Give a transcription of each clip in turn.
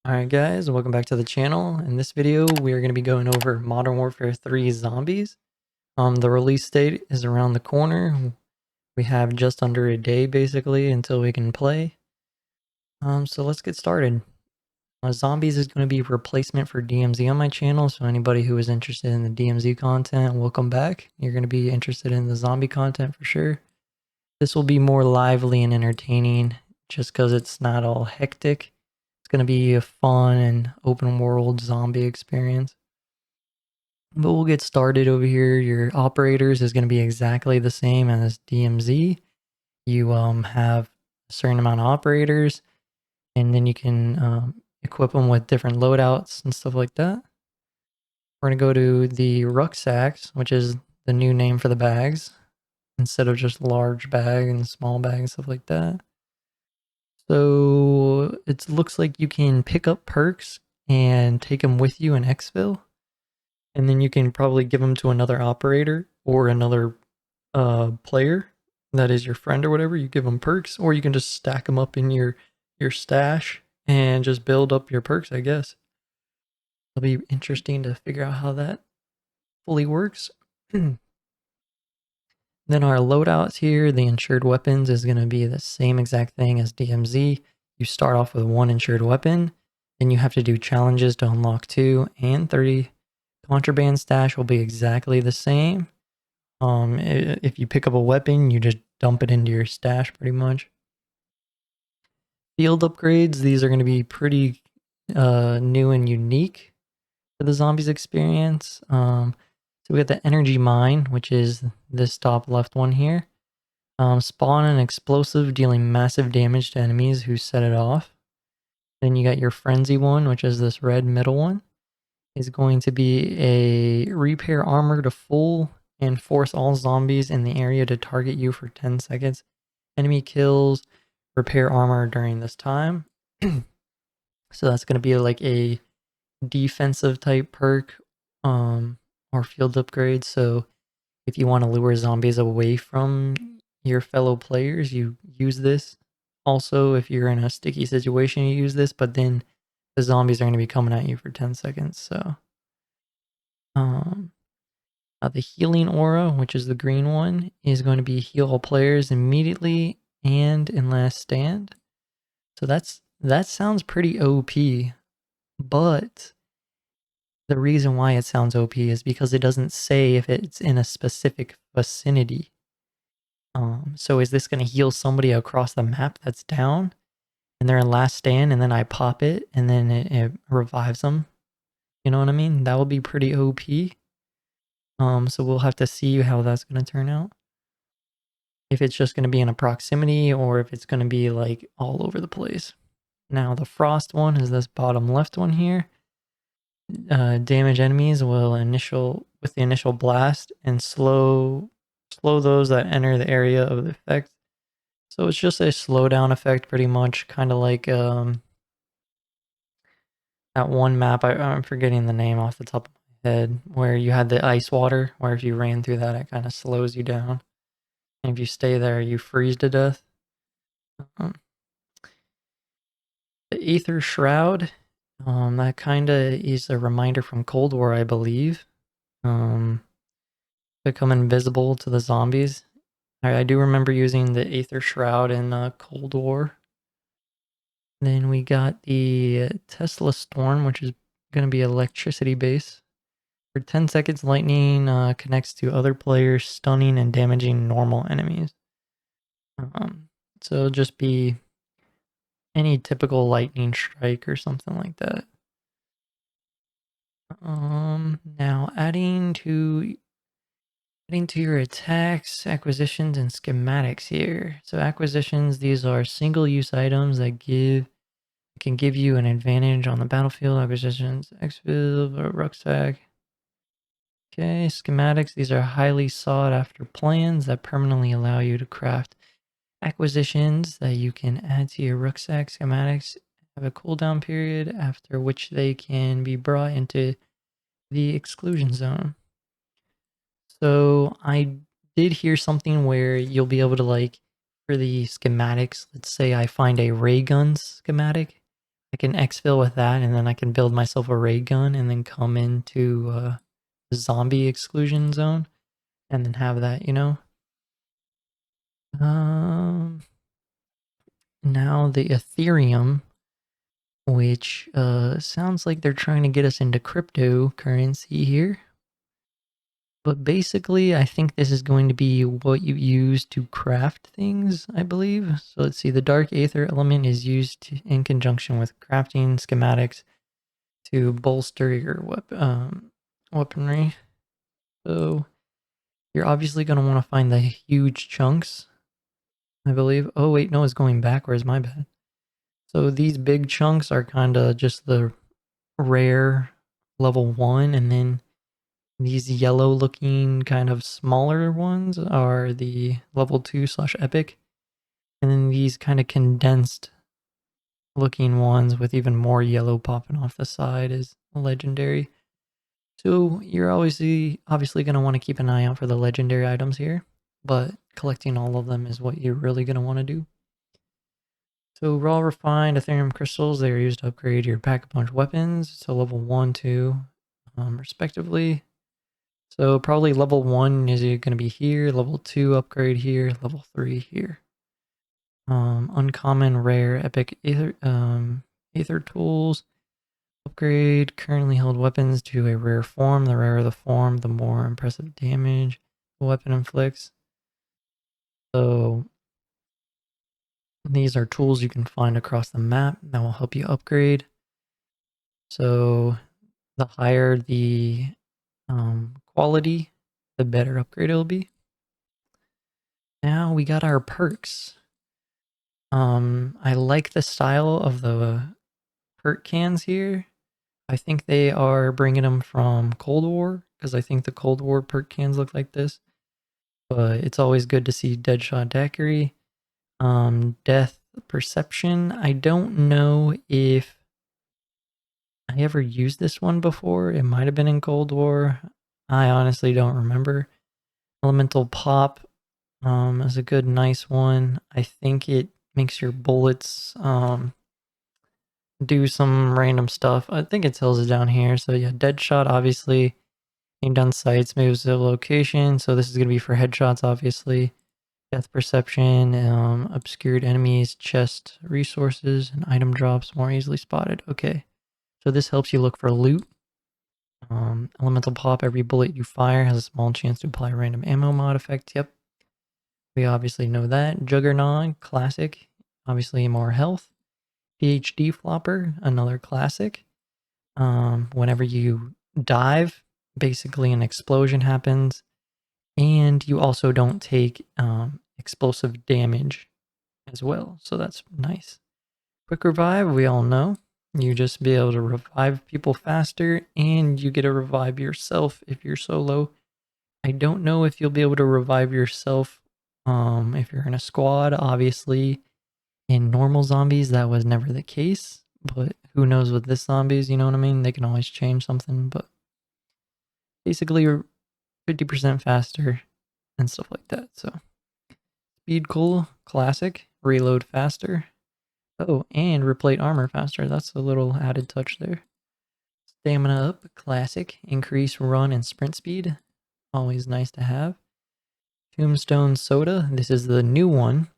Alright guys, welcome back to the channel. In this video, we are going to be going over Modern Warfare 3 Zombies. The release date is around the corner. We have just under a day basically until we can play. So let's get started. Zombies is going to be a replacement for DMZ on my channel, so anybody who is interested in the DMZ content, welcome back. You're going to be interested in the zombie content for sure. This will be more lively and entertaining just because it's not all hectic. It's going to be a fun and open world zombie experience. But we'll get started over here. Your operators is going to be exactly the same as DMZ. You have a certain amount of operators, and then you can equip them with different loadouts and stuff like that. We're going to go to the rucksacks, which is the new name for the bags, instead of just large bag and small bag and stuff like that. So it looks like you can pick up perks and take them with you in exfil. And then you can probably give them to another operator or another player that is your friend or whatever. You give them perks, or you can just stack them up in your stash and just build up your perks, I guess. It'll be interesting to figure out how that fully works. Then our loadouts here, the insured weapons is going to be the same exact thing as DMZ. You start off with one insured weapon, then you have to do challenges to unlock 2 and 3. Contraband stash will be exactly the same. If you pick up a weapon, you just dump it into your stash pretty much. Field upgrades, these are going to be pretty new and unique for the zombies experience. So we got the energy mine, which is this top left one here. Spawn an explosive dealing massive damage to enemies who set it off. Then you got your frenzy one, which is this red middle one. Is going to be a repair armor to full and force all zombies in the area to target you for 10 seconds. Enemy kills, repair armor during this time. So that's going to be like a defensive type perk or field upgrade. So if you want to lure zombies away from your fellow players, you use this. Also, if you're in a sticky situation, you use this, but then the zombies are going to be coming at you for 10 seconds. So the healing aura, which is the green one, is going to be heal all players immediately and in last stand. So that sounds pretty OP, but the reason why it sounds OP is because it doesn't say if it's in a specific vicinity. So is this going to heal somebody across the map that's down and they're in last stand, and then I pop it and then it revives them? You know what I mean? That would be pretty OP. So we'll have to see how that's going to turn out. If it's just going to be in a proximity or if it's going to be like all over the place. Now the frost one is this bottom left one here. Damage enemies will with the initial blast and slow those that enter the area of the effect. So it's just a slowdown effect pretty much, kind of like that one map, I'm forgetting the name off the top of my head, where you had the ice water, where if you ran through that, it kind of slows you down. And if you stay there, you freeze to death. The Aether Shroud, that kind of is a reminder from Cold War, I believe. Become invisible to the zombies. I do remember using the Aether Shroud in Cold War. Then we got the Tesla Storm, which is going to be electricity base. For 10 seconds, lightning connects to other players, stunning and damaging normal enemies. So it'll just be any typical lightning strike or something like that. Now adding to your attacks, acquisitions, and schematics here. So acquisitions, these are single-use items that can give you an advantage on the battlefield. Acquisitions, exfil, or rucksack. Okay, schematics, these are highly sought after plans that permanently allow you to craft acquisitions that you can add to your rucksack. Schematics have a cooldown period after which they can be brought into the exclusion zone. So I did hear something where you'll be able to, like, for the schematics, let's say I find a ray gun schematic, I can exfil with that, and then I can build myself a ray gun and then come into the zombie exclusion zone and then have that, you know. Now the Ethereum, which sounds like they're trying to get us into cryptocurrency here. But basically, I think this is going to be what you use to craft things, I believe. So let's see, the dark aether element is used in conjunction with crafting schematics to bolster your weaponry. So you're obviously going to want to find the huge chunks, I believe. Oh wait, no, it's going backwards, my bad. So these big chunks are kind of just the rare level 1, and then these yellow looking kind of smaller ones are the level 2/epic. And then these kind of condensed looking ones with even more yellow popping off the side is legendary. So you're obviously going to want to keep an eye out for the legendary items here, but collecting all of them is what you're really going to want to do. So raw refined Ethereum crystals, they are used to upgrade your Pack-a-Punch weapons, so level 1, 2, respectively. So probably level 1 is going to be here, level 2 upgrade here, level 3 here. Uncommon, rare, epic aether tools. Upgrade currently held weapons to a rare form. The rarer the form, the more impressive damage the weapon inflicts. So these are tools you can find across the map that will help you upgrade. So the higher the quality, the better upgrade it'll be. Now we got our perks. I like the style of the perk cans here. I think they are bringing them from Cold War, because I think the Cold War perk cans look like this. But it's always good to see Deadshot Daiquiri. Death Perception. I don't know if I ever used this one before. It might have been in Cold War. I honestly don't remember. Elemental Pop is a good, nice one. I think it makes your bullets do some random stuff. I think it tells it down here. So yeah, Deadshot, obviously. Aimed on sights, moves to location. So this is going to be for headshots, obviously. Death Perception, obscured enemies, chest resources, and item drops more easily spotted. Okay. So this helps you look for loot. Elemental Pop, every bullet you fire has a small chance to apply random ammo mod effect. Yep. We obviously know that. Juggernaut, classic. Obviously more health. PhD Flopper, another classic. Whenever you dive, basically an explosion happens. And you also don't take explosive damage as well. So that's nice. Quick revive, we all know. You just be able to revive people faster, and you get to revive yourself if you're solo. I don't know if you'll be able to revive yourself if you're in a squad. Obviously, in normal zombies, that was never the case. But who knows with this zombies, you know what I mean? They can always change something. But basically, you're 50% faster and stuff like that. So speed cool, classic, reload faster. Oh, and replate armor faster. That's a little added touch there. Stamina up, classic. Increase run and sprint speed. Always nice to have. Tombstone soda. This is the new one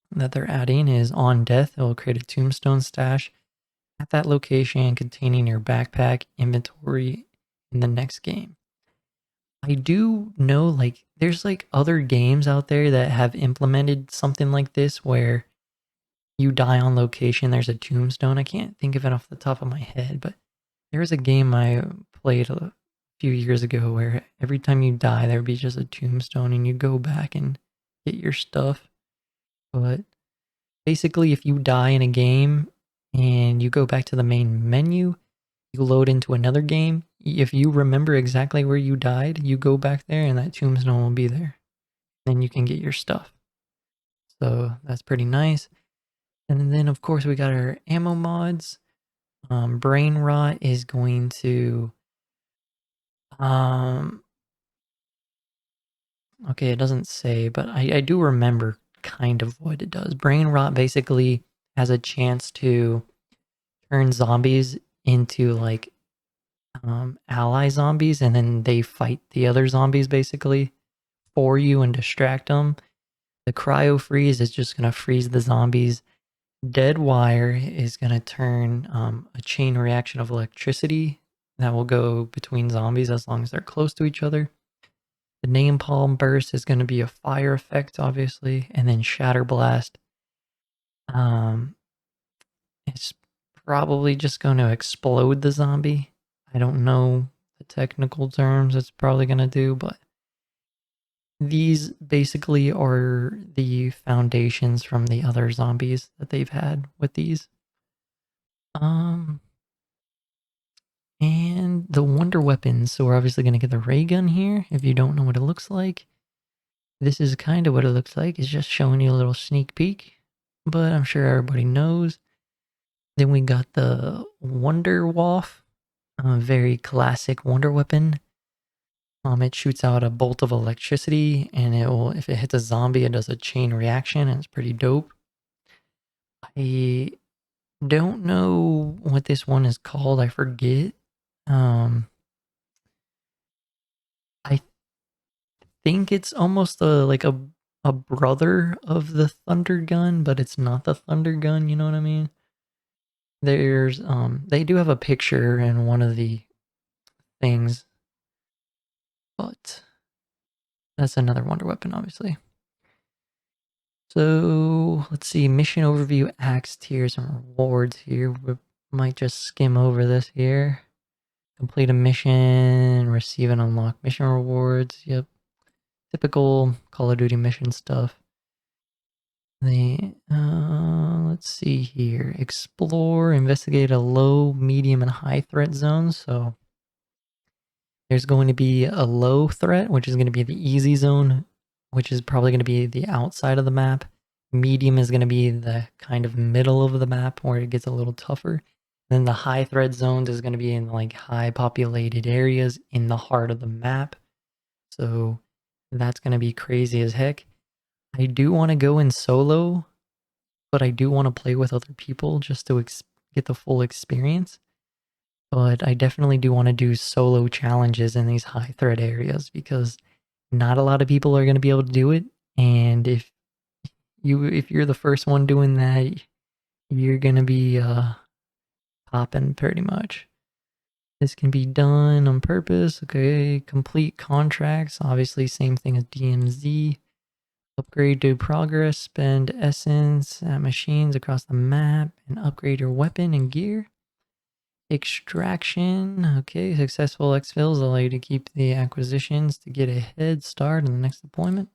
that they're adding, is on death. It will create a tombstone stash at that location containing your backpack inventory in the next game. I do know, like, there's like other games out there that have implemented something like this where you die on location, there's a tombstone. I can't think of it off the top of my head, but there was a game I played a few years ago where every time you die, there'd be just a tombstone and you go back and get your stuff. But basically, if you die in a game and you go back to the main menu, you load into another game. If you remember exactly where you died, you go back there and that tombstone will be there. Then you can get your stuff. So that's pretty nice. And then, of course, we got our ammo mods. Brain Rot is going to... okay, it doesn't say, but I do remember kind of what it does. Brain Rot basically has a chance to turn zombies into like ally zombies, and then they fight the other zombies basically for you and distract them. The cryo freeze is just gonna freeze the zombies. Dead wire is gonna turn a chain reaction of electricity that will go between zombies as long as they're close to each other. The napalm burst is going to be a fire effect, obviously, and then shatter blast. It's probably just going to explode the zombie. I don't know the technical terms it's probably going to do, but these basically are the foundations from the other zombies that they've had with these. And the wonder weapons. So we're obviously going to get the ray gun here. If you don't know what it looks like, this is kind of what it looks like. It's just showing you a little sneak peek, but I'm sure everybody knows. Then we got the Wonder Waff, a very classic wonder weapon. It shoots out a bolt of electricity, and it will, if it hits a zombie, it does a chain reaction, and it's pretty dope. I don't know what this one is called. I forget. I think it's almost like a brother of the thunder gun, but it's not the thunder gun. You know what I mean? There's they do have a picture in one of the things, but that's another wonder weapon, obviously. So let's see, mission overview, axe tiers, and rewards here. We might just skim over this here. Complete a mission, receive and unlock mission rewards. Yep, typical Call of Duty mission stuff. Let's see here. Explore, investigate a low, medium, and high threat zone. So there's going to be a low threat, which is going to be the easy zone, which is probably going to be the outside of the map. Medium is going to be the kind of middle of the map where it gets a little tougher. Then the high threat zones is going to be in like high populated areas in the heart of the map. So that's going to be crazy as heck. I do want to go in solo, but I do want to play with other people just to get the full experience. But I definitely do want to do solo challenges in these high threat areas because not a lot of people are going to be able to do it. And if you're the first one doing that, you're going to be popping pretty much. This can be done on purpose. Okay, complete contracts. Obviously, same thing as DMZ. Upgrade to progress, spend essence at machines across the map, and upgrade your weapon and gear. Extraction. Okay, successful exfils allow you to keep the acquisitions to get a head start in the next deployment.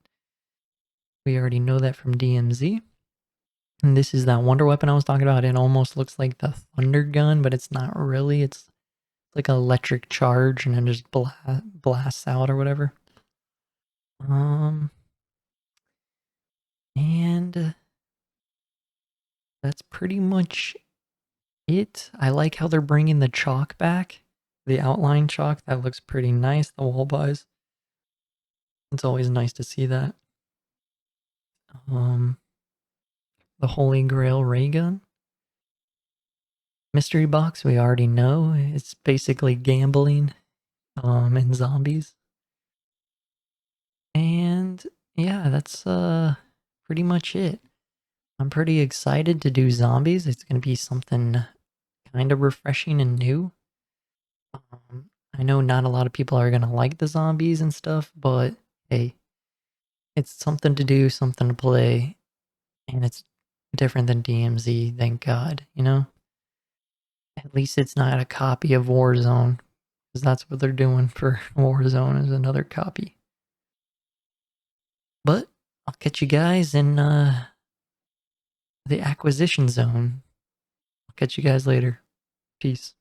We already know that from DMZ. And this is that wonder weapon I was talking about. It almost looks like the thunder gun, but it's not really. It's like an electric charge and it just blasts out or whatever. And that's pretty much it. I like how they're bringing the chalk back. The outline chalk, that looks pretty nice. The wall buys. It's always nice to see that. The Holy Grail ray gun. Mystery box, we already know. It's basically gambling and zombies. And yeah, that's pretty much it. I'm pretty excited to do zombies. It's going to be something kind of refreshing and new. I know not a lot of people are going to like the zombies and stuff, but hey, it's something to do, something to play, and it's different than DMZ, thank God, you know? At least it's not a copy of Warzone, because that's what they're doing for Warzone is another copy. But I'll catch you guys in the acquisition zone. I'll catch you guys later. Peace.